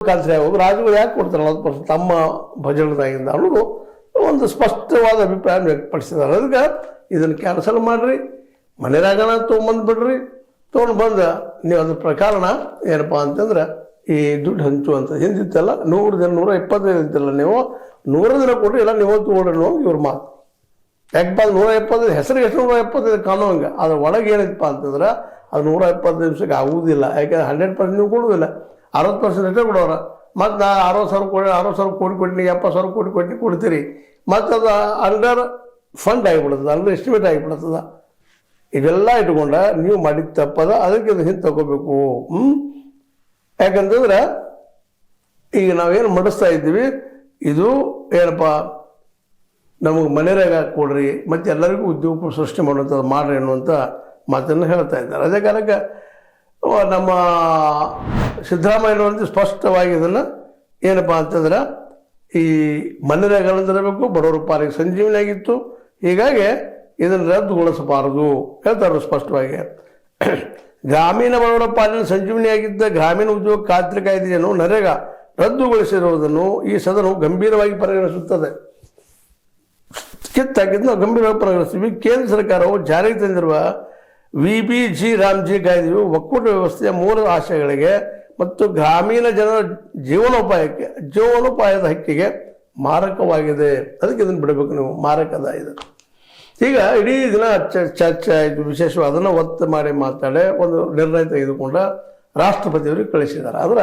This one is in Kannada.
ಕಾಲ್ಸರಿ ಆಗೋದು ರಾಜುಗಳು ಯಾಕೆ ಕೊಡ್ತಾರೆ 40% ತಮ್ಮ ಬಜೆಟ್ದಾಗಿಂದ ಅನ್ನೋದು ಒಂದು ಸ್ಪಷ್ಟವಾದ ಅಭಿಪ್ರಾಯ ವ್ಯಕ್ತಪಡಿಸಿದ್ದಾರೆ. ಅದಕ್ಕೆ ಇದನ್ನು ಕ್ಯಾನ್ಸಲ್ ಮಾಡಿರಿ, ಮನೆಯಾಗಣ ತೊಗೊಂಬಂದು ಬಿಡ್ರಿ, ತೊಗೊಂಡು ಬಂದು ನೀವು ಅದ್ರ ಪ್ರಕಾರನ ಏನಪ್ಪ ಅಂತಂದ್ರೆ ಈ ದುಡ್ಡು ಹಂಚುವಂಥ ಹಿಂದಿತ್ತಲ್ಲ 100 ದಿನ 125 ಅಂತಿಲ್ಲ, ನೀವು 100 ದಿನ ಕೊಟ್ಟರೆ ಎಲ್ಲ ನೀವು ತೊಗೊಳ್ರಿ ಅನ್ನೋ ಇವ್ರ ಮಾತು. ಯಾಕಪ್ಪ ಅದು 175 ಹೆಸರಿಗೆ ಎಷ್ಟು 175 ಕಾಣುವಂಗೆ, ಅದ್ರ ಒಳಗೆ ಏನೈತಪ್ಪ ಅಂತಂದ್ರೆ ಅದು 125 ನಿಮಿಷಕ್ಕೆ ಆಗುವುದಿಲ್ಲ. ಯಾಕೆಂದ್ರೆ 100% ನೀವು ಕೊಡುವುದಿಲ್ಲ, 60% ಅಷ್ಟೇ ಕೊಡೋರ. ಮತ್ತು ನಾ 60,000 ಕೋಟಿ ಕೊಟ್ಟಿನಿ 70,000 ಕೋಟಿ ಕೊಟ್ಟು ಕೊಡ್ತೀರಿ, ಮತ್ತು ಅದು ಅಂಡರ್ ಫಂಡ್ ಆಗಿಬಿಡ್ತದೆ, ಅಂಡರ್ ಎಸ್ಟಿಮೇಟ್ ಆಗಿಬಿಡ್ತದೆ. ಇದೆಲ್ಲ ಇಟ್ಕೊಂಡ ನೀವು ಮಾಡಿದ ತಪ್ಪದ, ಅದಕ್ಕೆ ಅದು ಹಿಂದೆ ತಗೋಬೇಕು. ಯಾಕಂತಂದ್ರೆ ಈಗ ನಾವೇನು ಮಾಡಿಸ್ತಾ ಇದ್ದೀವಿ ಇದು ಏನಪ್ಪ ನಮಗೆ ಮನೆಯಾಗ ಕೊಡ್ರಿ ಮತ್ತು ಎಲ್ಲರಿಗೂ ಉದ್ಯೋಗ ಸೃಷ್ಟಿ ಮಾಡುವಂಥದ್ದು ಮಾಡ್ರಿ ಅನ್ನುವಂಥ ಮಾತನ್ನು ಹೇಳ್ತಾ ಇದ್ದಾರೆ. ಅದೇ ಕಾರಣಕ್ಕೆ ನಮ್ಮ ಸಿದ್ದರಾಮಯ್ಯನವರಂತೆ ಸ್ಪಷ್ಟವಾಗಿ ಇದನ್ನು ಏನಪ್ಪ ಅಂತಂದ್ರೆ ಈ ಮನೆಯಾಗಿರಬೇಕು, ಬಡವರ ಪಾಲಿಗೆ ಸಂಜೀವನಿ ಆಗಿತ್ತು, ಹೀಗಾಗಿ ಇದನ್ನು ರದ್ದುಗೊಳಿಸಬಾರದು ಹೇಳ್ತಾರೆ ಸ್ಪಷ್ಟವಾಗಿ. ಗ್ರಾಮೀಣ ಬಡವರ ಪಾಲಿನ ಸಂಜೀವನಿಯಾಗಿದ್ದ ಗ್ರಾಮೀಣ ಉದ್ಯೋಗ ಖಾತ್ರಿ ಕಾಯ್ದೆಯನ್ನು ನರೇಗಾ ರದ್ದುಗೊಳಿಸಿರುವುದನ್ನು ಈ ಸದನವು ಗಂಭೀರವಾಗಿ ಪರಿಗಣಿಸುತ್ತದೆ. ಕಿತ್ತಾಕಿದ್ದು ಗಂಭೀರವಾಗಿ ಪರಿಗಣಿಸ್ತೀವಿ. ಕೇಂದ್ರ ಸರ್ಕಾರವು ಜಾರಿಗೆ ತಂದಿರುವ VBG ರಾಮ್ಜಿ ಕಾಯ್ದೆಯು ಒಕ್ಕೂಟ ವ್ಯವಸ್ಥೆಯ ಮೂಲ ಆಶಯಗಳಿಗೆ ಮತ್ತು ಗ್ರಾಮೀಣ ಜನರ ಜೀವನೋಪಾಯದ ಹಕ್ಕಿಗೆ ಮಾರಕವಾಗಿದೆ. ಅದಕ್ಕೆ ಇದನ್ನು ಬಿಡಬೇಕು, ನೀವು ಮಾರಕದ ಇದು. ಈಗ ಇಡೀ ದಿನ ಚರ್ಚೆ ಆಯಿತು, ವಿಶೇಷವಾಗಿ ಅದನ್ನು ಒತ್ತು ಮಾಡಿ ಮಾತಾಡಿ ಒಂದು ನಿರ್ಣಯ ತೆಗೆದುಕೊಂಡ ರಾಷ್ಟ್ರಪತಿಯವರಿಗೆ ಕಳಿಸಿದ್ದಾರೆ. ಅದರ